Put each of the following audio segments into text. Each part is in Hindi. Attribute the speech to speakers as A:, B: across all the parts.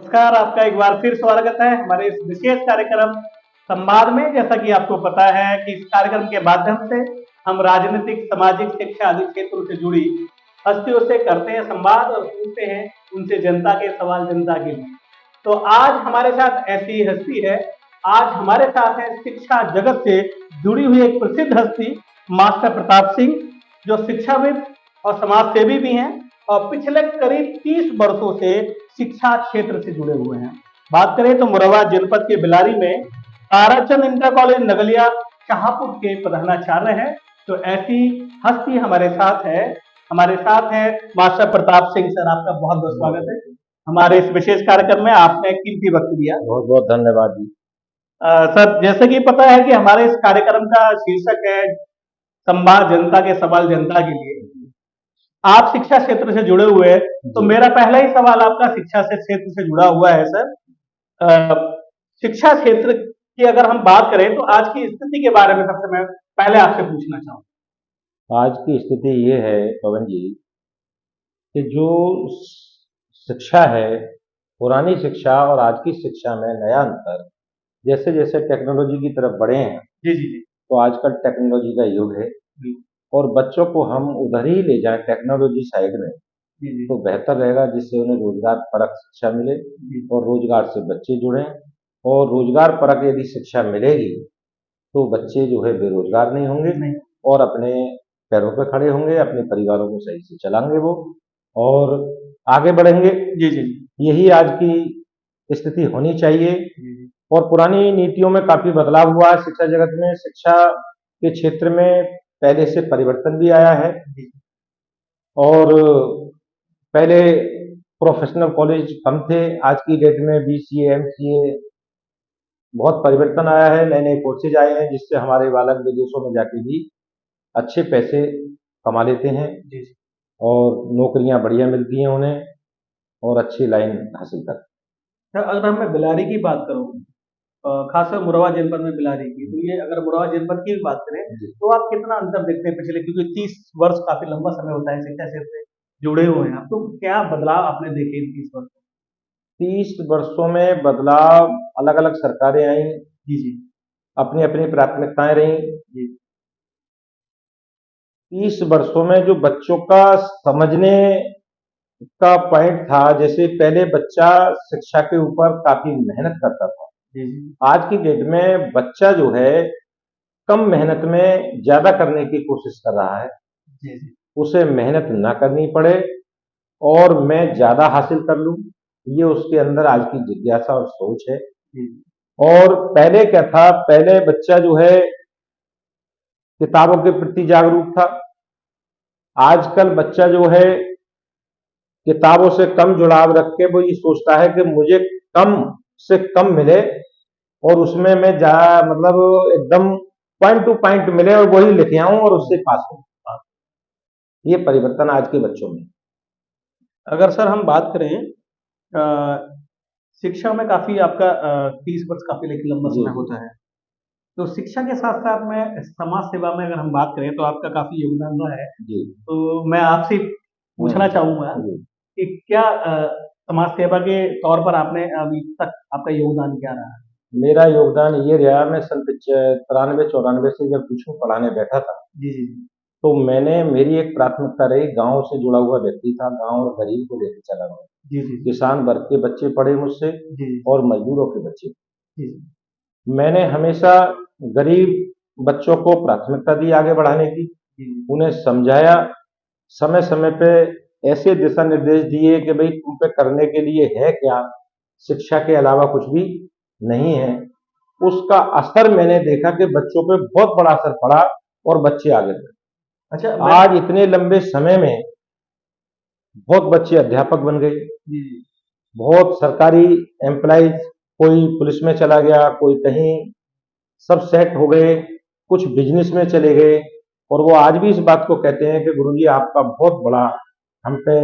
A: नमस्कार, आपका एक बार फिर स्वागत है हमारे इस विशेष कार्यक्रम संवाद में। जैसा कि आपको पता है कि इस कार्यक्रम के माध्यम से हम राजनीतिक, सामाजिक, शिक्षा आदि क्षेत्रों से जुड़ी हस्तियों से करते हैं संवाद और पूछते हैं उनसे जनता के सवाल, जनता के लिए। तो आज हमारे साथ ऐसी हस्ती है, आज हमारे साथ है शिक्षा जगत से जुड़ी हुई एक प्रसिद्ध हस्ती मास्टर प्रताप सिंह, जो शिक्षाविद और समाज सेवी भी हैं और पिछले करीब 30 वर्षों से शिक्षा क्षेत्र से जुड़े हुए हैं। बात करें तो मुरादाबाद जनपद के बिलारी में ताराचंद इंटर कॉलेज नगलिया शाहपुर के प्रधानाचार्य हैं। तो ऐसी हस्ती हमारे साथ है, मास्टर प्रताप सिंह सर। आपका बहुत बहुत स्वागत है हमारे इस विशेष कार्यक्रम में। आपने कीमती वक्त दिया,
B: बहुत बहुत धन्यवाद जी।
A: सर, जैसे कि पता है कि हमारे इस कार्यक्रम का शीर्षक है संवाद, जनता के सवाल, जनता के लिए। आप शिक्षा क्षेत्र से जुड़े हुए हैं, तो मेरा पहला ही सवाल आपका शिक्षा से क्षेत्र से जुड़ा हुआ है सर। शिक्षा क्षेत्र की अगर हम बात करें तो आज की स्थिति के बारे में सबसे मैं पहले आपसे पूछना चाहूँ।
B: आज की स्थिति ये है पवन जी कि जो शिक्षा है, पुरानी शिक्षा और आज की शिक्षा में नया अंतर, जैसे जैसे टेक्नोलॉजी की तरफ बढ़े हैं,
A: जी जी जी
B: तो आजकल टेक्नोलॉजी का युग है
A: जी
B: और बच्चों को हम उधर ही ले जाएं टेक्नोलॉजी साइड में,
A: जी जी
B: तो बेहतर रहेगा, जिससे उन्हें रोजगार परक शिक्षा मिले
A: जी
B: और रोजगार से बच्चे जुड़ें। और रोजगार परक यदि शिक्षा मिलेगी तो बच्चे जो है बेरोजगार नहीं होंगे
A: नहीं।
B: और अपने पैरों पर खड़े होंगे, अपने परिवारों को सही से चलाएंगे वो और आगे बढ़ेंगे।
A: जी जी
B: यही आज की स्थिति होनी चाहिए।
A: जी
B: और पुरानी नीतियों में काफी बदलाव हुआ है शिक्षा जगत में। शिक्षा के क्षेत्र में पहले से परिवर्तन भी आया है
A: जी
B: और पहले प्रोफेशनल कॉलेज कम थे, आज की डेट में बीसीए, एमसीए बहुत परिवर्तन आया है, नए नए कोर्सेज आए हैं, जिससे हमारे बालक विदेशों में जाके भी अच्छे पैसे कमा लेते हैं
A: जी जी।
B: और नौकरियां बढ़िया मिलती हैं उन्हें और अच्छी लाइन हासिल करते
A: सर, अगर मैं बिलारी की बात करूँ, खासकर मुरादाबाद जनपद में बिलारी की, तो ये अगर मुरादाबाद जनपद की भी बात करें
B: हैं।
A: तो आप कितना अंतर देखते हैं पिछले, क्योंकि 30 वर्ष काफी लंबा समय होता है शिक्षा क्षेत्र से जुड़े हुए हैं आप, तो क्या बदलाव आपने देखे इन 30 वर्ष?
B: 30 वर्षों में बदलाव, अलग अलग सरकारें आई,
A: जी जी
B: अपनी अपनी प्राथमिकताएं रहीं।
A: जी
B: 30 वर्षों में जो बच्चों का समझने का पॉइंट था, जैसे पहले बच्चा शिक्षा के ऊपर काफी मेहनत करता था,
A: जी जी
B: आज की डेट में बच्चा जो है कम मेहनत में ज्यादा करने की कोशिश कर रहा है।
A: जी जी
B: उसे मेहनत ना करनी पड़े और मैं ज्यादा हासिल कर लूं, ये उसके अंदर आज की जिज्ञासा और सोच है।
A: जी
B: और पहले क्या था, पहले बच्चा जो है किताबों के प्रति जागरूक था, आजकल बच्चा जो है किताबों से कम जुड़ाव रख के वो ये सोचता है कि मुझे कम से कम मिले और उसमें मैं जा मतलब एकदम पॉइंट टू पॉइंट मिले और वही लिखे आऊं और उससे पास हूं। ये परिवर्तन आज के बच्चों में।
A: अगर सर हम बात करें अ, शिक्षा में काफी आपका 30 वर्ष काफी लेकिन लंबा
B: जी
A: समय होता है, तो शिक्षा के साथ साथ में समाज सेवा में अगर हम बात करें तो आपका काफी योगदान रहा है।
B: जी।
A: तो मैं आपसे पूछना चाहूंगा
B: जी।
A: कि क्या समाज सेवा के तौर पर आपने अभी तक आपका योगदान क्या रहा है?
B: मेरा योगदान ये रहा, मैं सन 93-94 से जब ट्यूशन पढ़ाने बैठा था,
A: जी जी
B: तो मैंने मेरी एक प्राथमिकता रही, गांव से जुड़ा हुआ व्यक्ति था, गांव और गरीब को लेकर चला मैं।
A: जी जी
B: किसान वर्ग के बच्चे पढ़े मुझसे
A: जी
B: और मजदूरों के बच्चे।
A: जी
B: मैंने हमेशा गरीब बच्चों को प्राथमिकता दी आगे बढ़ाने की,
A: जी
B: उन्हें समझाया, समय समय पे ऐसे दिशा निर्देश दिए कि भाई तुम पे करने के लिए है क्या, शिक्षा के अलावा कुछ भी नहीं है। उसका असर मैंने देखा कि बच्चों पे बहुत बड़ा असर पड़ा और बच्चे आगे बढ़े।
A: अच्छा, मैं
B: आज इतने लंबे समय में बहुत बच्चे अध्यापक बन गए,
A: जी जी
B: बहुत सरकारी एम्प्लॉइज, कोई पुलिस में चला गया, कोई कहीं, सब सेट हो गए, कुछ बिजनेस में चले गए और वो आज भी इस बात को कहते हैं कि गुरुजी आपका बहुत बड़ा हम पे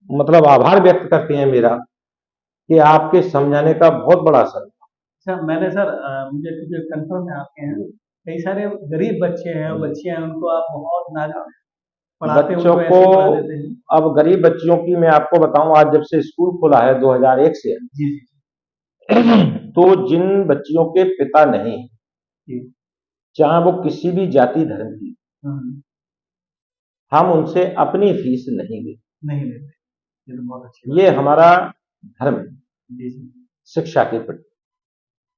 B: मतलब आभार व्यक्त करते हैं मेरा, कि आपके समझाने का बहुत बड़ा असर है।
A: अच्छा, मैंने सर मुझे क्योंकि कंफर्म है आपके यहाँ कई सारे गरीब बच्चे हैं और बच्चियां हैं, उनको आप बहुत नाज पढ़ाते हो
B: बच्चों
A: तो
B: को,
A: ऐसे ही पढ़ा देते हैं।
B: अब गरीब बच्चियों की मैं आपको बताऊं, आज जब से स्कूल खुला है 2001 से,
A: जी
B: तो जिन बच्चियों के पिता नहीं,
A: जी।
B: चाहे वो किसी भी जाति धर्म की,
A: हम्म,
B: हम उनसे अपनी फीस नहीं लेते।
A: नहीं लेते, ये तो बहुत अच्छी बात
B: ये हमारा धर्म है
A: है। जी जी।
B: शिक्षा के प्रति।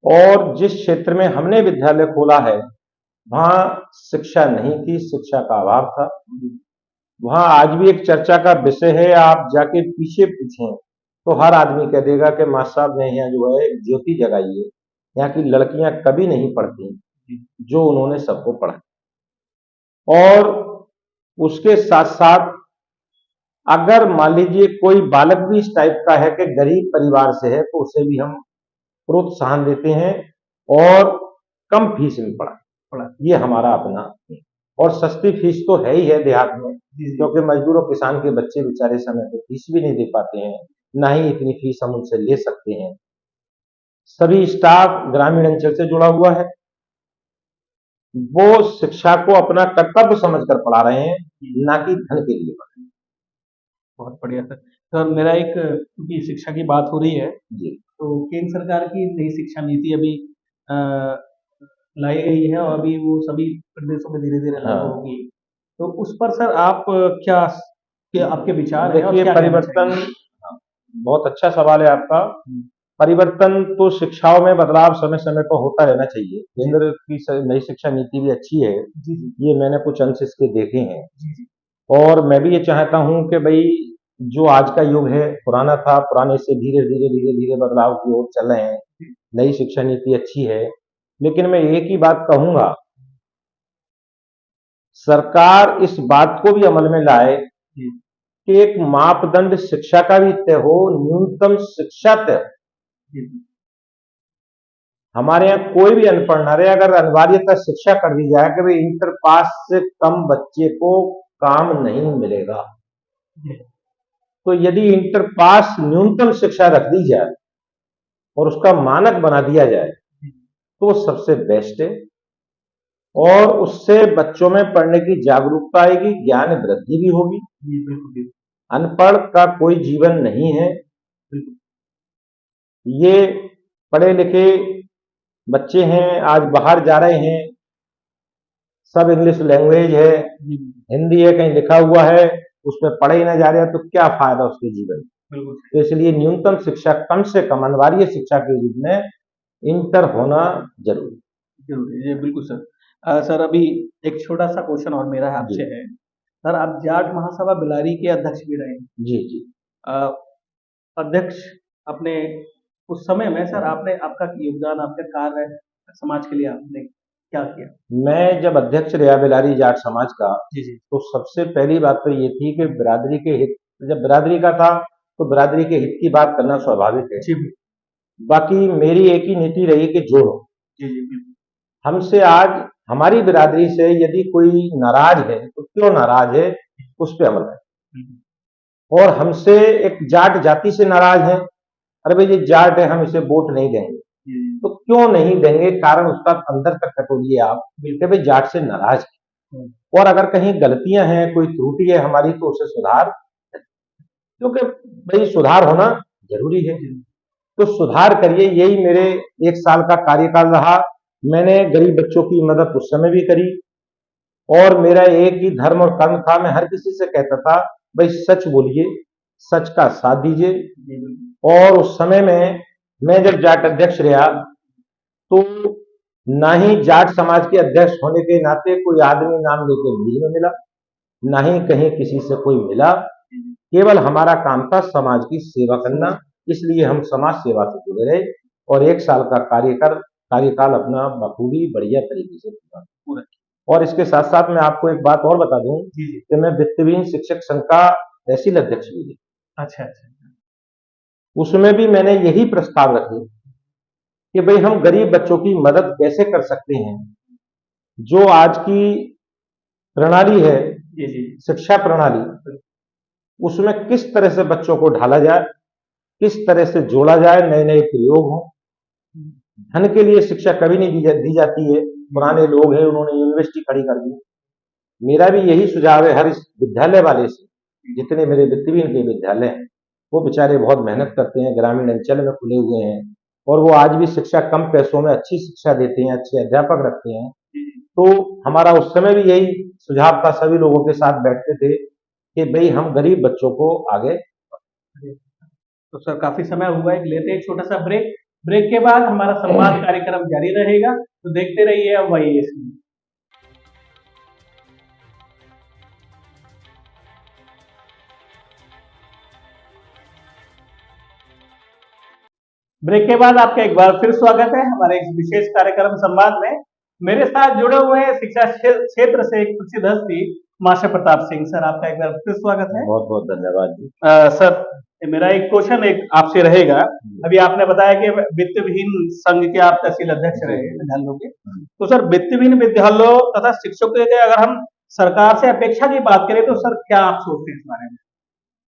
B: और जिस क्षेत्र में हमने विद्यालय खोला है, वहां शिक्षा नहीं थी, शिक्षा का अभाव था। वहां आज भी एक चर्चा का विषय है, आप जाके पीछे पूछें तो हर आदमी कह देगा कि मास्टर साहब ने यहाँ जो है एक ज्योति जगाई है, यहाँ की लड़कियां कभी नहीं पढ़ती जो उन्होंने सबको पढ़ा। और उसके साथ साथ अगर मान लीजिए कोई बालक भी इस टाइप का है कि गरीब परिवार से है, तो उसे भी हम प्रोत्साहन देते हैं और कम फीस में पढ़ा। ये हमारा अपना है। और सस्ती फीस तो है ही है देहात में, क्योंकि मजदूर और किसान के बच्चे बेचारे समय पे फीस भी नहीं दे पाते हैं, ना ही इतनी फीस हम उनसे ले सकते हैं। सभी स्टाफ ग्रामीण अंचल से जुड़ा हुआ है, वो शिक्षा को अपना कर्तव्य समझकर पढ़ा रहे हैं, ना कि धन के लिए पढ़ा रहे हैं।
A: बहुत बढ़िया सर। सर मेरा एक, क्योंकि शिक्षा की बात हो रही है,
B: जी
A: तो केंद्र सरकार की नई शिक्षा नीति अभी अ, लाई गई है और अभी वो सभी प्रदेशों में धीरे धीरे लागू
B: हाँ,
A: होगी। तो उस पर सर आप क्या आपके विचार हैं और
B: देखिए
A: क्या कहना
B: परिवर्तन,
A: चाहेंगे?
B: हाँ, बहुत अच्छा सवाल है आपका।
A: हम्म,
B: परिवर्तन तो शिक्षाओं में बदलाव समय समय पर होता रहना चाहिए।
A: जी
B: केंद्र की नई शिक्षा नीति भी अच्छी है,
A: जी जी
B: ये मैंने कुछ अंश इसके देखे हैं।
A: जी जी।
B: और मैं भी ये चाहता हूं कि भाई जो आज का युग है पुराना था, पुराने से धीरे धीरे धीरे धीरे बदलाव की ओर चल रहे हैं। नई शिक्षा नीति अच्छी है, लेकिन मैं एक ही बात कहूंगा, सरकार इस बात को भी अमल में लाए
A: जी
B: कि एक मापदंड शिक्षा का भी तय हो, न्यूनतम शिक्षा तय हो।
A: जी जी।
B: हमारे यहाँ कोई भी अनपढ़ ना रहे, अगर अनिवार्यता शिक्षा कर दी जाए कि भाई इंटर पास से कम बच्चे को काम नहीं मिलेगा,
A: जी,
B: तो यदि इंटर पास न्यूनतम शिक्षा रख दी जाए और उसका मानक बना दिया जाए,
A: जी,
B: तो वो सबसे बेस्ट है। और उससे बच्चों में पढ़ने की जागरूकता आएगी, ज्ञान वृद्धि भी होगी।
A: जी, बिल्कुल बिल्कुल
B: अनपढ़ का कोई जीवन नहीं है।
A: बिल्कुल।
B: ये पढ़े लिखे बच्चे हैं, आज बाहर जा रहे हैं, सब इंग्लिश लैंग्वेज है,
A: जी
B: हिंदी है कहीं लिखा हुआ है, उसमें पढ़े ही ना जा रहे हैं, तो क्या फायदा उसके जीवन में।
A: बिल्कुल
B: तो इसलिए न्यूनतम शिक्षा कम से कम अनिवार्य शिक्षा के रूप में इंटर होना जरूरी
A: जरूरी है, बिल्कुल सर। सर अभी एक छोटा सा क्वेश्चन और मेरा
B: है।
A: आपसे
B: जी
A: है। सर आप जाट महासभा बिलारी के अध्यक्ष भी रहे हैं।
B: जी जी।
A: अ, अध्यक्ष अपने उस समय में सर आपने आपका योगदान, आपका कार्य समाज के लिए आपने क्या किया?
B: मैं जब अध्यक्ष रहा बेलारी जाट समाज का,
A: जी जी
B: तो सबसे पहली बात तो ये थी कि बिरादरी के हित, जब बिरादरी का था तो बिरादरी के हित की बात करना स्वाभाविक है।
A: जी
B: बाकी मेरी एक ही नीति रही कि जोड़ो।
A: जी जी बिल्कुल।
B: हमसे आज हमारी बिरादरी से यदि कोई नाराज है तो क्यों नाराज है, उस पर अमल है।
A: बिल्कुल,
B: और हमसे एक जाट जाति से नाराज है, अरे भाई ये जाट है हम इसे वोट नहीं देंगे,
A: जी जी
B: तो क्यों नहीं देंगे, कारण उसका अंदर तक टटोलिए आप कि भाई जाट से नाराज है।
A: हम्म,
B: और अगर कहीं गलतियां हैं, कोई त्रुटि है हमारी, तो उसे सुधार, क्योंकि भाई सुधार होना जरूरी है।
A: जी
B: तो सुधार करिए, यही मेरे 1 साल का कार्यकाल रहा। मैंने गरीब बच्चों की मदद उस समय भी करी, और मेरा एक ही धर्म और कर्म था, मैं हर किसी से कहता था भाई सच बोलिए, सच का साथ दीजिए।
A: जी बिल्कुल।
B: और उस समय में मैं जब जाट अध्यक्ष रहा, तो ना ही जाट समाज के अध्यक्ष होने के नाते कोई आदमी नाम लेके मिल में मिला, ना ही कहीं किसी से कोई मिला। केवल हमारा काम था समाज की सेवा करना, इसलिए हम समाज सेवा से जुड़े रहे और 1 साल का कार्यकाल अपना बखूबी बढ़िया तरीके से पूरा।
A: पूरा।
B: और इसके साथ साथ मैं आपको एक बात और बता दूं
A: जी जी।
B: कि मैं वित्तहीन शिक्षक संघ का तहसील अध्यक्ष भी था।
A: अच्छा अच्छा।
B: उसमें भी मैंने यही प्रस्ताव रखे कि भाई हम गरीब बच्चों की मदद कैसे कर सकते हैं। जो आज की प्रणाली है,
A: जी जी
B: शिक्षा प्रणाली, उसमें किस तरह से बच्चों को ढाला जाए, किस तरह से जोड़ा जाए, नए नए प्रयोग हों। धन के लिए शिक्षा कभी नहीं दी जाती है। पुराने लोग हैं, उन्होंने यूनिवर्सिटी खड़ी कर दी, मेरा भी यही सुझाव है हर इस विद्यालय वाले से, जितने मेरे वित्तविहीन के विद्यालय हैं, वो बेचारे बहुत मेहनत करते हैं, ग्रामीण अंचल में खुले हुए हैं और वो आज भी शिक्षा कम पैसों में अच्छी शिक्षा देते हैं, अच्छे अध्यापक रखते हैं। तो हमारा उस समय भी यही सुझाव था, सभी लोगों के साथ बैठते थे कि भाई हम गरीब बच्चों को आगे।
A: तो सर काफी समय हुआ है, लेते हैं एक छोटा सा ब्रेक। ब्रेक के बाद हमारा संवाद कार्यक्रम जारी रहेगा, तो देखते रहिए अब वही। ब्रेक के बाद आपका एक बार फिर स्वागत है हमारे इस विशेष कार्यक्रम संवाद में। मेरे साथ जुड़े हुए हैं शिक्षा क्षेत्र से एक प्रसिद्ध हस्ती मास्टर प्रताप सिंह। सर आपका एक बार फिर स्वागत है।
B: बहुत बहुत धन्यवाद जी।
A: सर मेरा एक क्वेश्चन एक आपसे रहेगा। अभी आपने बताया कि वित्तविहीन संघ के आप तहसील अध्यक्ष रहे विद्यालयों के, तो सर वित्तविहीन विद्यालयों तथा शिक्षकों के अगर हम सरकार से अपेक्षा की बात करें तो सर क्या आप सोचते हैं इस बारे में?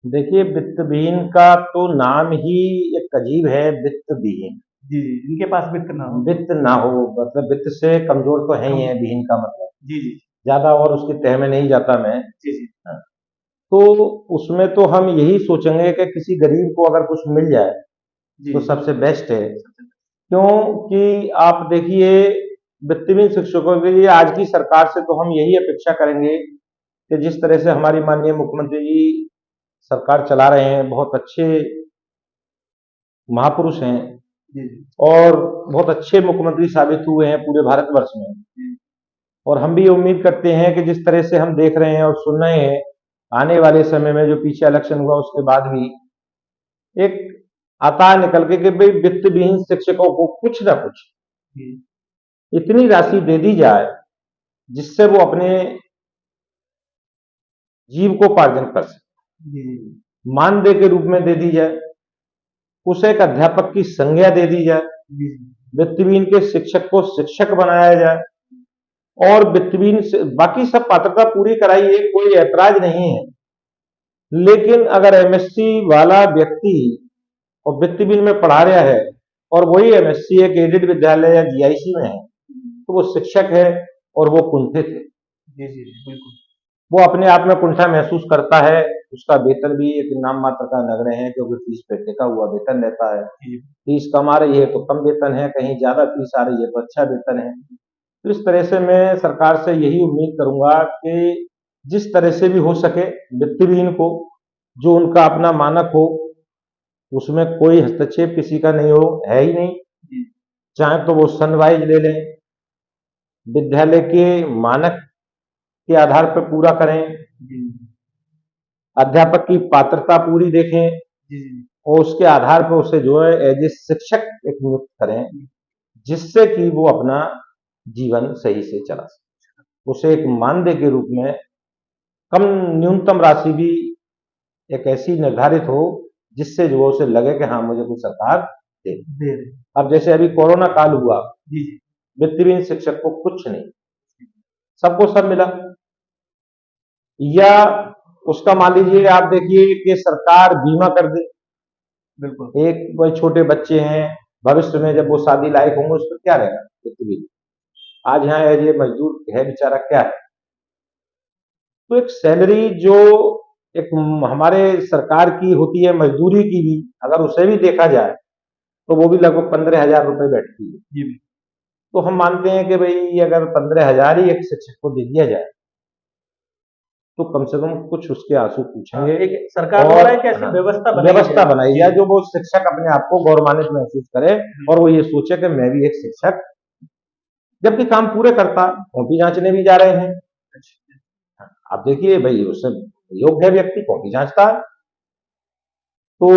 B: देखिए, वित्तविहीन का तो नाम ही एक अजीब है, वित्तविहीन।
A: जी जी, जिनके पास वित्त ना हो।
B: वित्त ना हो मतलब वित्त से कमजोर तो है ही है, विहीन का मतलब।
A: जी जी
B: ज्यादा और उसकी तह में नहीं जाता मैं।
A: जी जी
B: तो उसमें तो हम यही सोचेंगे कि किसी गरीब को अगर कुछ मिल जाए
A: जी
B: तो सबसे बेस्ट है। क्योंकि आप देखिए, वित्तहीन शिक्षकों के लिए आज की सरकार से तो हम यही अपेक्षा करेंगे कि जिस तरह से हमारी माननीय मुख्यमंत्री जी सरकार चला रहे हैं, बहुत अच्छे महापुरुष हैं
A: जी जी
B: और बहुत अच्छे मुख्यमंत्री साबित हुए हैं पूरे भारतवर्ष में। और हम भी ये उम्मीद करते हैं कि जिस तरह से हम देख रहे हैं और सुन रहे हैं, आने वाले समय में जो पीछे इलेक्शन हुआ उसके बाद भी एक आता निकल के कि भाई वित्तविहीन शिक्षकों को कुछ ना कुछ इतनी राशि दे दी जाए जिससे वो अपने जीविकोपार्जन कर सके। मानदेय के रूप में दे दी जाए, उसे एक अध्यापक की संज्ञा दे दी जाए, वित्तविहीन के शिक्षक को शिक्षक बनाया जाए और वित्तविहीन से बाकी सब पात्रता पूरी कराइए, कोई ऐतराज नहीं है। लेकिन अगर एमएससी वाला व्यक्ति और वित्तविहीन में पढ़ा रहा है और वही एमएससी एक एडेड विद्यालय या जीआईसी में है, तो वो शिक्षक है और वो कुंठित है।
A: जी जी बिल्कुल।
B: वो अपने आप में कुंठा महसूस करता है। उसका वेतन भी एक नाम मात्र का नगण्य है, क्योंकि फीस पे टिका हुआ वेतन रहता है। फीस कम आ रही है तो कम वेतन है, कहीं ज्यादा फीस आ रही है तो अच्छा वेतन है। तो इस तरह से मैं सरकार से यही उम्मीद करूंगा कि जिस तरह से भी हो सके वित्तविहीन को जो उनका अपना मानक हो, उसमें कोई हस्तक्षेप किसी का नहीं हो, है ही नहीं। चाहे तो वो सनवाइज ले लें, विद्यालय के मानक के आधार पर पूरा करें, अध्यापक की पात्रता पूरी देखें और उसके आधार पर उसे जो है एज ए शिक्षक एक नियुक्त करें, जिससे कि वो अपना जीवन सही से चला सके। उसे एक मानदेय के रूप में कम न्यूनतम राशि भी एक ऐसी निर्धारित हो जिससे जो उसे लगे कि हाँ मुझे कुछ सरकार दे। अब जैसे अभी कोरोना काल हुआ, वित्तविहीन शिक्षक को कुछ नहीं, सबको सब मिला। या उसका मान लीजिए आप देखिए कि सरकार बीमा कर दे, बिल्कुल एक कोई छोटे बच्चे हैं, भविष्य में जब वो शादी लायक होंगे उस पर क्या रहेगा वित्तविहीन। आज यहाँ एज ए मजदूर है बेचारा, क्या है। तो एक सैलरी जो एक हमारे सरकार की होती है मजदूरी की भी, अगर उसे भी देखा जाए तो वो भी लगभग 15,000 रुपए बैठती है। तो हम मानते हैं कि भाई अगर 15,000 ही एक शिक्षक को दे दिया जाए तो कम से कम कुछ उसके आंसू पूछेंगे।
A: एक सरकार
B: और
A: कैसी
B: व्यवस्था बनाई जाए जो वो शिक्षक अपने आप को गौरवान्वित महसूस करे और वो ये सोचे कि मैं भी एक शिक्षक, जबकि काम पूरे करता कॉपी जांचने भी जा रहे हैं। आप देखिए भाई उससे योग्य व्यक्ति कॉपी जांचता है तो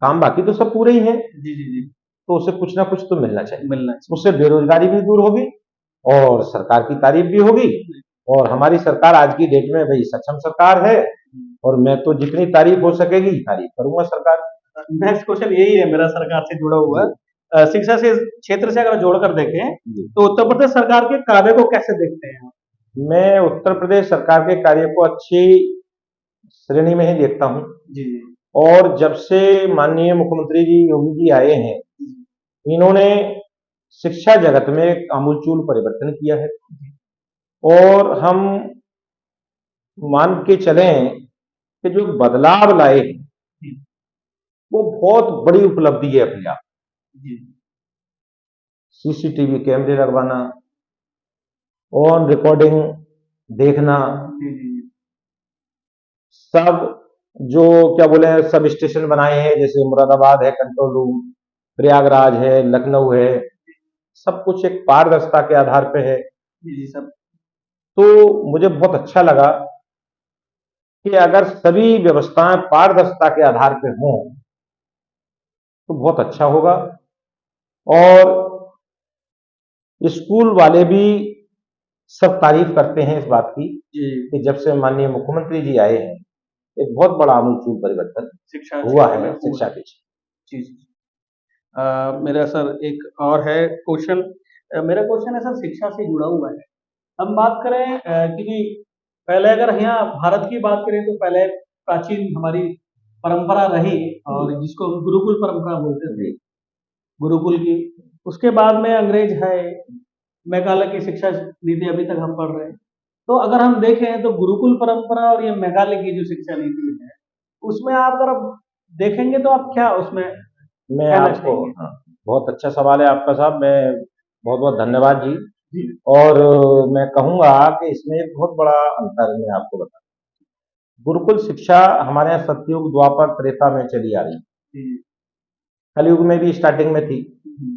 B: काम बाकी तो सब पूरे ही हैं।
A: जी जी जी।
B: तो उसे कुछ ना कुछ तो मिलना चाहिए। उससे बेरोजगारी भी दूर होगी और सरकार की तारीफ भी होगी। और हमारी सरकार आज की डेट में भाई सक्षम सरकार है और मैं तो जितनी तारीफ हो सकेगी तारीफ करूंगा सरकार।
A: नेक्स्ट क्वेश्चन यही है मेरा सरकार से जुड़ा हुआ। शिक्षा से क्षेत्र से अगर जोड़कर देखें तो उत्तर प्रदेश सरकार के कार्य को कैसे देखते हैं?
B: मैं उत्तर प्रदेश सरकार के कार्य को अच्छी श्रेणी में ही देखता हूँ जी। और जब से माननीय मुख्यमंत्री जी योगी जी आए हैं, इन्होंने शिक्षा जगत में एक आमूलचूल परिवर्तन किया है और हम मान के चलें कि जो बदलाव लाए हैं,
A: जी,
B: वो बहुत बड़ी उपलब्धि है अपने आप।
A: जी,
B: सीसीटीवी कैमरे लगवाना, ऑन रिकॉर्डिंग देखना,
A: जी, जी, जी,
B: सब जो क्या बोले सब स्टेशन बनाए हैं, जैसे मुरादाबाद है कंट्रोल रूम, प्रयागराज है, लखनऊ है, सब कुछ एक पारदर्शिता के आधार पे है।
A: जी, जी, सब
B: तो मुझे बहुत अच्छा लगा कि अगर सभी व्यवस्थाएं पारदर्शिता के आधार पे हों तो बहुत अच्छा होगा। और स्कूल वाले भी सब तारीफ करते हैं इस बात की
A: जी,
B: कि जब से माननीय मुख्यमंत्री जी आए हैं एक बहुत बड़ा आमूल परिवर्तन
A: शिक्षा
B: हुआ
A: क्षेत्र में
B: है
A: हुआ
B: शिक्षा
A: है।
B: के क्षेत्र
A: जी, जी। मेरा सर एक और है क्वेश्चन। मेरा क्वेश्चन है सर शिक्षा से जुड़ा हुआ है। हम बात करें क्योंकि पहले अगर यहाँ भारत की बात करें तो पहले प्राचीन हमारी परंपरा रही और
B: में।
A: जिसको हम गुरुकुल परंपरा बोलते थे,
B: जी
A: गुरुकुल की। उसके बाद में अंग्रेज है, मेघालय की शिक्षा नीति अभी तक हम पढ़ रहे हैं। तो अगर हम देखें तो गुरुकुल परंपरा और ये मेघालय की जो शिक्षा नीति है, उसमें आप अगर आप देखेंगे तो आप क्या उसमें
B: मैं
A: कहना
B: आपको
A: चाहेंगे?
B: हाँ, बहुत अच्छा सवाल है आपका साहब। मैं बहुत बहुत धन्यवाद जी।
A: जी,
B: और मैं कहूंगा कि इसमें एक बहुत बड़ा अंतर मैं आपको बता, गुरुकुल शिक्षा हमारे यहाँ सतयुग द्वापर त्रेता में चली आ रही है,
A: जी,
B: कलयुग में भी स्टार्टिंग में थी।
A: जी,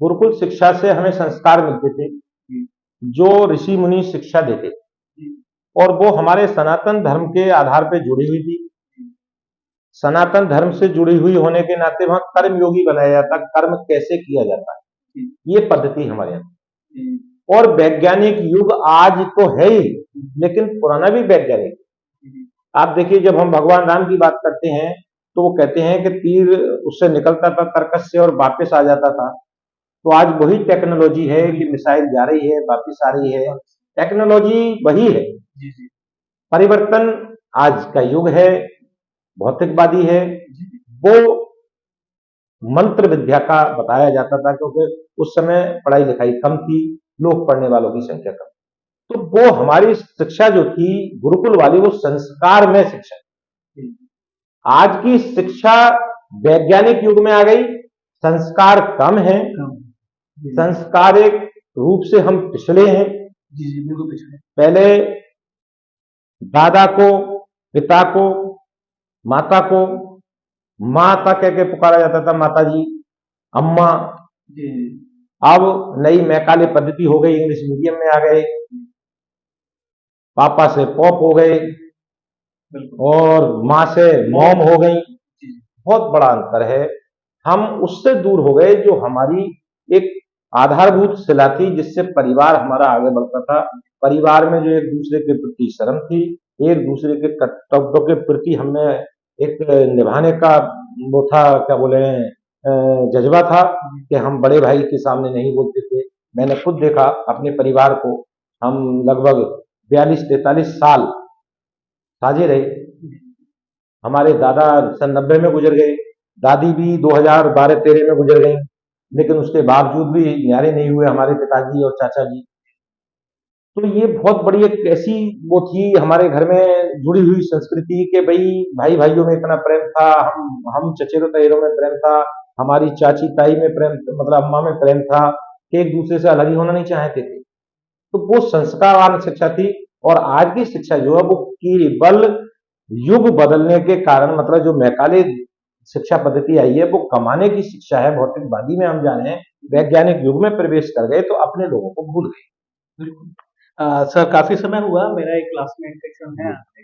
B: गुरुकुल शिक्षा से हमें संस्कार मिलते थे
A: जी,
B: जो ऋषि मुनि शिक्षा देते थे,
A: जी,
B: और वो हमारे सनातन धर्म के आधार पे जुड़ी हुई थी। सनातन धर्म से जुड़ी हुई होने के नाते वहां कर्म योगी बनाया जाता, कर्म कैसे किया जाता
A: जी,
B: है ये पद्धति हमारे यहाँ।
A: जी,
B: और वैज्ञानिक युग आज तो है ही, लेकिन पुराना भी वैज्ञानिक।
A: जी,
B: आप देखिए जब हम भगवान राम की बात करते हैं तो वो कहते हैं कि तीर उससे निकलता था तरकस से और वापस आ जाता था। तो आज वही टेक्नोलॉजी है कि मिसाइल जा रही है वापस आ रही है, टेक्नोलॉजी वही है।
A: जी, जी,
B: परिवर्तन आज का युग है, भौतिकवादी है।
A: जी,
B: वो मंत्र विद्या का बताया जाता था क्योंकि उस समय पढ़ाई लिखाई कम थी, लोग पढ़ने वालों की संख्या कम। तो वो हमारी शिक्षा जो थी गुरुकुल वाली वो संस्कार में शिक्षा।
A: जी,
B: आज की शिक्षा वैज्ञानिक युग में आ गई, संस्कार कम है,
A: कम, जी,
B: संस्कारिक रूप से हम पिछड़े हैं।
A: जी, जी, बिल्कुल पिछड़े।
B: पहले दादा को, पिता को, माता को माता कह के पुकारा जाता था, माता जी, अम्मा।
A: जी,
B: अब नई मैकाले पद्धति हो गई, इंग्लिश मीडियम में आ गए, पापा से पॉप हो गए
A: बिल्कुल।
B: और माँ से मॉम हो गई।
A: जी,
B: बहुत बड़ा अंतर है। हम उससे दूर हो गए जो हमारी एक आधारभूत शिला थी जिससे परिवार हमारा आगे बढ़ता था। परिवार में जो एक दूसरे के प्रति शर्म थी, एक दूसरे के कर्तव्यों के प्रति हमें एक निभाने का वो था, क्या बोले जज्बा था कि हम बड़े भाई के सामने नहीं बोलते थे। मैंने खुद देखा अपने परिवार को, हम लगभग 42-43 साल साझे रहे। हमारे दादा सन 90 में गुजर गए, दादी भी 2012-13 में गुजर गई, लेकिन उसके बावजूद भी न्यारे नहीं हुए हमारे पिताजी और चाचा जी। तो ये बहुत बड़ी एक ऐसी वो थी हमारे घर में जुड़ी हुई संस्कृति के भाई भाई भाइयों में इतना प्रेम था, हम चचेरों तहेरों में प्रेम था, हमारी चाची ताई में प्रेम, मतलब अम्मा में प्रेम था कि एक दूसरे से अलग ही होना नहीं चाहते थे। तो वो संस्कारवान शिक्षा थी। और आज की शिक्षा जो है वो केवल युग बदलने के कारण, मतलब जो मैकाले शिक्षा पद्धति आई है वो कमाने की शिक्षा है, भौतिकवादी में हम जाने, वैज्ञानिक युग में प्रवेश कर गए तो अपने लोगों को भूल गए।
A: बिल्कुल। सर काफ़ी समय हुआ, मेरा एक क्लासमेट सेक्शन है
B: जी
A: आपसे,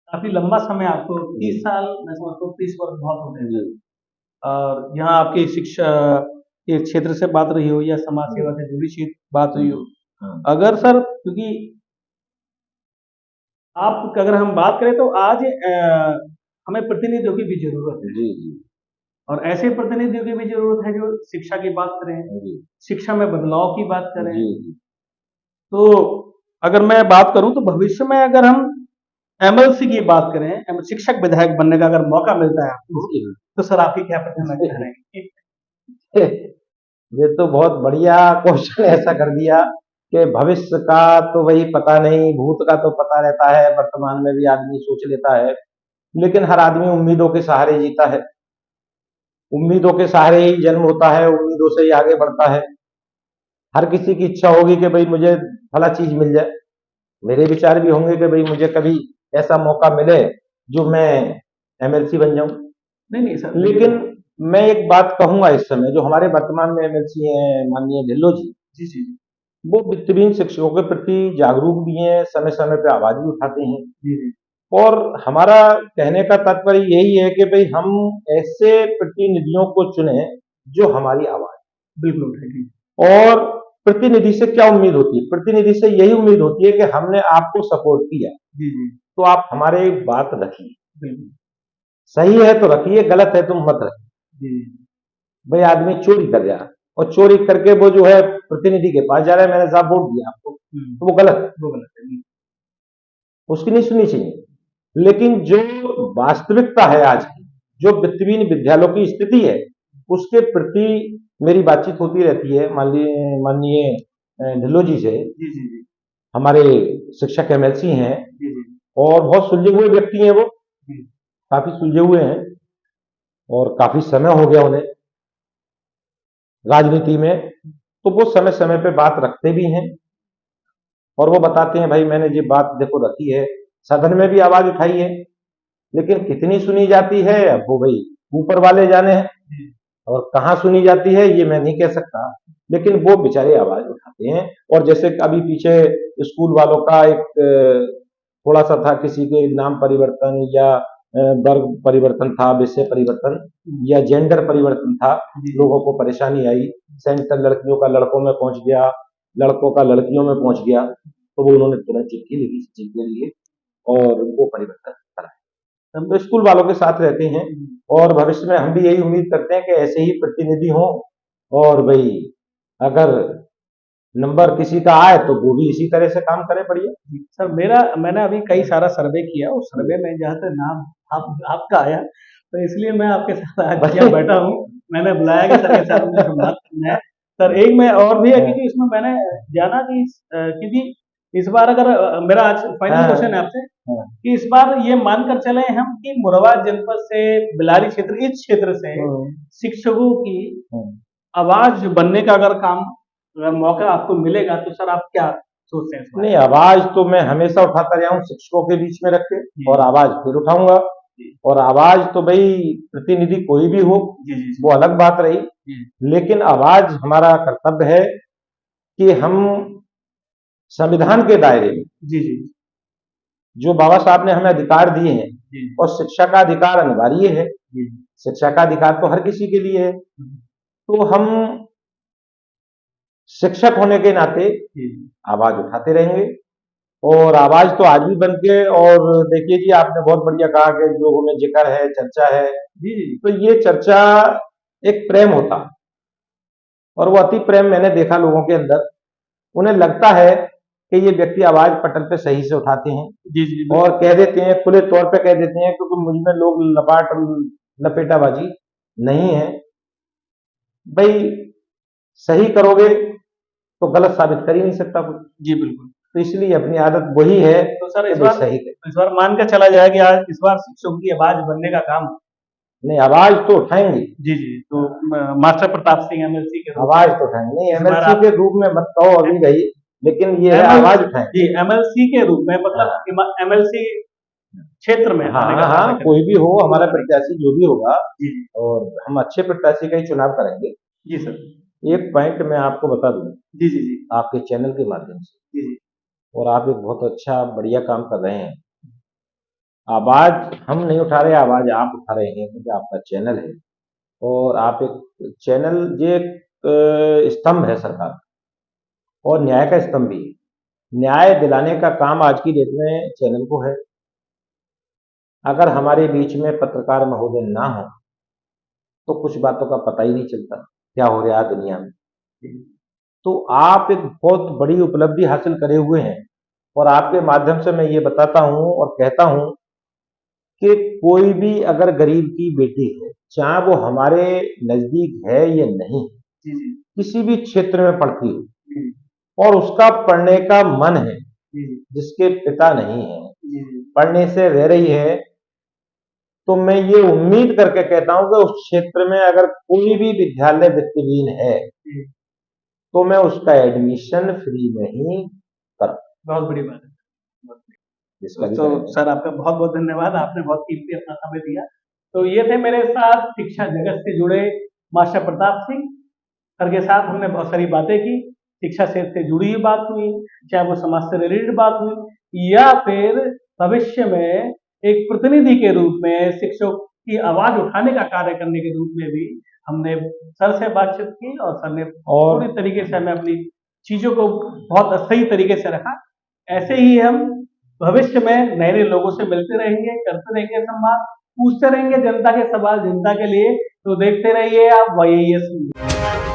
A: काफ़ी लंबा समय आपको
B: जी
A: 30 साल मैं समझता हूँ 30 वर्ष बहुत हो गए
B: जी
A: सर। और यहाँ आपकी शिक्षा के क्षेत्र से बात रही हो या समाज
B: जी
A: सेवा से जुड़ी बात रही हो।
B: हाँ,
A: अगर सर क्योंकि आप अगर हम बात करें तो आज हमें प्रतिनिधियों की भी ज़रूरत है
B: जी जी
A: और ऐसे प्रतिनिधियों की भी ज़रूरत है जो शिक्षा की बात करें,
B: जी
A: शिक्षा में बदलाव की बात करें।
B: जी जी
A: तो अगर मैं बात करूँ तो भविष्य में अगर हम एमएलसी की बात करें, शिक्षक विधायक बनने का अगर मौका मिलता है आपको,
B: जी
A: तो सर आपकी क्या प्रतिक्रिया रहेगी?
B: ये तो बहुत बढ़िया क्वेश्चन ऐसा कर दिया कि भविष्य का तो वही पता नहीं, भूत का तो पता रहता है, वर्तमान में भी आदमी सोच लेता है, लेकिन हर आदमी उम्मीदों के सहारे जीता है। उम्मीदों के सहारे ही जन्म होता है, उम्मीदों से ही आगे बढ़ता है। हर किसी की इच्छा होगी कि भाई मुझे फला चीज मिल जाए। मेरे विचार भी होंगे कि भाई मुझे कभी ऐसा मौका मिले जो मैं एमएलसी बन जाऊं।
A: नहीं नहीं सर,
B: लेकिन मैं एक बात कहूंगा, इस समय जो हमारे वर्तमान में एमएलसी हैं माननीय ढिल्लो जी,
A: जी जी
B: वो वित्तहीन शिक्षकों के प्रति जागरूक भी हैं, समय समय पे आवाज भी उठाते हैं।
A: जी जी
B: और हमारा कहने का तात्पर्य यही है कि भाई हम ऐसे प्रतिनिधियों को चुने जो हमारी आवाज।
A: बिल्कुल उठाएगी।
B: और प्रतिनिधि से क्या उम्मीद होती है? प्रतिनिधि से यही उम्मीद होती है कि हमने आपको सपोर्ट किया,
A: जी जी
B: तो आप हमारे बात रखिए।
A: बिल्कुल।
B: सही है तो रखिए, गलत है तो मत रखिए।
A: जी
B: भाई आदमी चोरी कर रहा है और चोरी करके वो जो है प्रतिनिधि के पास जा रहा है, मैंने साहब वोट दिया आपको, तो वो गलत है,
A: वो गलत है जी।
B: उसकी नहीं सुननी चाहिए। लेकिन जो वास्तविकता है आज की, जो वित्तहीन विद्यालयों की स्थिति है, उसके प्रति मेरी बातचीत होती रहती है माननीय ढिल्लो जी से।
A: जी जी जी
B: हमारे शिक्षक एमएलसी हैं
A: जी जी
B: और बहुत सुलझे हुए व्यक्ति हैं वो,
A: जी
B: काफी सुलझे हुए हैं और काफी समय हो गया उन्हें राजनीति में, तो वो समय समय पे बात रखते भी हैं और वो बताते हैं भाई मैंने ये बात देखो रखी है, सदन में भी आवाज उठाई है, लेकिन कितनी सुनी जाती है अब वो भाई ऊपर वाले जाने हैं,
A: जी
B: और कहाँ सुनी जाती है ये मैं नहीं कह सकता, लेकिन वो बेचारे आवाज उठाते हैं। और जैसे अभी पीछे स्कूल वालों का एक थोड़ा सा था, किसी के नाम परिवर्तन या वर्ग परिवर्तन था, विषय परिवर्तन या जेंडर परिवर्तन था,
A: जी
B: लोगों को परेशानी आई, सेंटर लड़कियों का लड़कों में पहुंच गया, लड़कों का लड़कियों में पहुंच गया, तो वो उन्होंने तुरंत चिट्ठी लिखी, इस चीज के लिए, और उनको परिवर्तन कराया। हम तो स्कूल वालों के साथ रहते हैं और भविष्य में हम भी यही उम्मीद करते हैं कि ऐसे ही प्रतिनिधि हों, और भाई अगर नंबर किसी का आए तो वो भी इसी तरह से काम करे। बढ़िया
A: सर, मैंने अभी कई सारा सर्वे किया, उस सर्वे में जहाँ तक नाम आपका आया, तो इसलिए मैं आपके साथ आज यहाँ बैठा हूँ। मैंने बुलाया कि सर के साथ मुझे संवाद करना है। सर एक में और भी है, क्योंकि इसमें मैंने जाना कि क्योंकि इस बार अगर मेरा आज फाइनल क्वेश्चन है आपसे कि इस बार ये मानकर चले हम कि मुरादाबाद जनपद से, बिलारी क्षेत्र, इस क्षेत्र से शिक्षकों की आवाज बनने का अगर मौका आपको मिलेगा, तो सर आप क्या सोचते हैं इस बारे
B: नहीं, आवाज तो मैं हमेशा उठाता रहा हूँ शिक्षकों के बीच में रख के, और आवाज फिर उठाऊंगा। और आवाज तो भाई प्रतिनिधि कोई भी हो,
A: जी जी
B: वो अलग बात रही, लेकिन आवाज हमारा कर्तव्य है कि हम संविधान के दायरे में
A: जी जी
B: जो बाबा साहब ने हमें अधिकार दिए हैं,
A: जी
B: और शिक्षा का अधिकार अनिवार्य है,
A: जी
B: शिक्षा का अधिकार तो हर किसी के लिए है, तो हम शिक्षक होने के नाते
A: जी
B: आवाज उठाते रहेंगे। और आवाज तो आज भी बन के, और देखिए जी आपने बहुत बढ़िया कहा कि लोगों में जिक्र है, चर्चा है,
A: जी जी
B: तो ये चर्चा एक प्रेम होता है, और वो अति प्रेम मैंने देखा लोगों के अंदर। उन्हें लगता है कि ये व्यक्ति आवाज पटल पे सही से उठाते हैं,
A: जी जी
B: और कह देते हैं, खुले तौर पे कह देते हैं, क्योंकि मुझ में लोग लपेटाबाजी नहीं है। भाई सही करोगे तो गलत साबित कर ही नहीं सकता कुछ,
A: जी बिल्कुल।
B: तो इसलिए अपनी आदत वही है
A: तो सर
B: कि भाई सही है।
A: इस बार मान के चला जाए कि आज इस बार शिक्षकों की आवाज बनने का काम।
B: नहीं, आवाज तो उठाएंगे।
A: जी जी, तो मास्टर प्रताप सिंह एमएलसी के रूप
B: आवाज तो उठाएंगे, नहीं
A: इस बार
B: एमएलसी
A: आप
B: के रूप में मत कहो अभी भाई, लेकिन ये है
A: एमएल
B: आवाज उठाएंगे।
A: जी एमएलसी के रूप में, मतलब एमएलसी क्षेत्र में
B: हाँ
A: आने का
B: हाँ
A: वादा
B: हाँ,
A: करें।
B: कोई भी हो, हमारा प्रत्याशी जो भी होगा,
A: जी जी
B: और हम अच्छे प्रत्याशी का ही चुनाव करेंगे।
A: जी सर।
B: एक पॉइंट मैं आपको बता दूं
A: जी जी जी
B: आपके चैनल के माध्यम से,
A: जी जी
B: और आप एक बहुत अच्छा बढ़िया काम कर रहे हैं। आवाज हम नहीं उठा रहे, आवाज आप उठा रहे हैं, क्योंकि आपका चैनल है, और आप एक चैनल, ये एक स्तंभ है सरकार, और न्याय का स्तंभ भी है। न्याय दिलाने का काम आज की डेट में चैनल को है। अगर हमारे बीच में पत्रकार महोदय ना हो तो कुछ बातों का पता ही नहीं चलता क्या हो रहा है दुनिया में। तो आप एक बहुत बड़ी उपलब्धि हासिल करे हुए हैं, और आपके माध्यम से मैं ये बताता हूं और कहता हूं कि कोई भी अगर गरीब की बेटी है, चाहे वो हमारे नजदीक है या नहीं,
A: जी जी
B: किसी भी क्षेत्र में पढ़ती हो,
A: जी
B: और उसका पढ़ने का मन है,
A: जी जी
B: जिसके पिता नहीं है,
A: जी जी
B: पढ़ने से रह रही है, तो मैं ये उम्मीद करके कहता हूं कि उस क्षेत्र में अगर कोई भी विद्यालय वित्तहीन है
A: जी,
B: तो मैं उसका एडमिशन फ्री में ही कर
A: बहुत बड़ी बात है।
B: जिसका भी
A: तो
B: करेंगे।
A: सर आपका बहुत बहुत धन्यवाद, आपने बहुत कीमती अपना समय दिया। तो ये थे मेरे साथ शिक्षा जगत से जुड़े मास्टर प्रताप सिंह सर के साथ हमने बहुत सारी बातें की, शिक्षा क्षेत्र से जुड़ी हुई बात हुई, चाहे वो समाज से रिलेटेड बात हुई या फिर भविष्य में एक प्रतिनिधि के रूप में शिक्षक की आवाज उठाने का कार्य करने के रूप में भी हमने सर से बातचीत की और सर ने
B: और
A: पूरी तरीके से हमें अपनी चीजों को बहुत सही तरीके से रखा। ऐसे ही हम भविष्य में नए नए लोगों से मिलते रहेंगे, करते रहेंगे संवाद, पूछते रहेंगे जनता के सवाल जनता के लिए। तो देखते रहिए आप YAS।